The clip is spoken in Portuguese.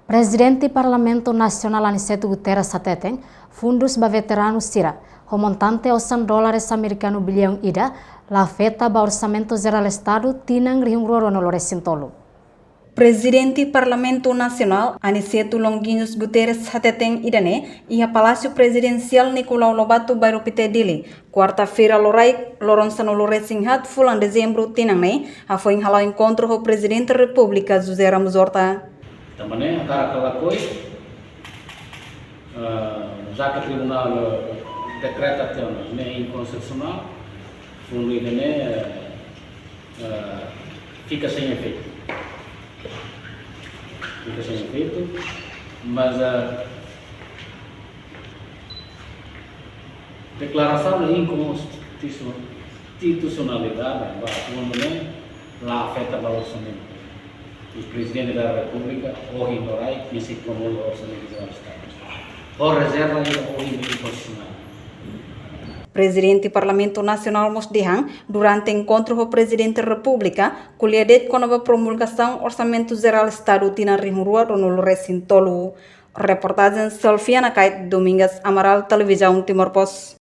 Presidente Parlamento Nacional Aniceto Guterres Sateteng, fundos ba veteranos tira, o montante $100 americanos bilhão ida, la feta ba orçamento geral Estado tinang rihung roro no Lorecintolo. Presidente Parlamento Nacional Aniceto Longuinhos Guterres Sateteng idane ia Palácio Presidencial Nicolau Lobato bairro Pitedili, quarta-feira lorai Loronsano Lorecinghat fulan dezembro tinang a foi halau encontro com o Presidente da República José Ramos Horta. Também a cara calacoi, já que o Tribunal decreta que é inconstitucional, fundo idane fica sem efeito. Fica sem efeito, mas a declaração de inconstitucionalidade lá afeta o orçamento. O Presidente da República, o Hindorai, que se promove o orçamento do Estado. Ou reserva o inconstitucional. Presidente Parlamento Nacional Mosdehan, durante encontro com o Presidente da República, colhedet com a promulgação Orçamento Geral Estado Tina Rimurua no Lorecintolo. Reportagem Selfiana Kait Domingas Amaral Televisão Timor Post.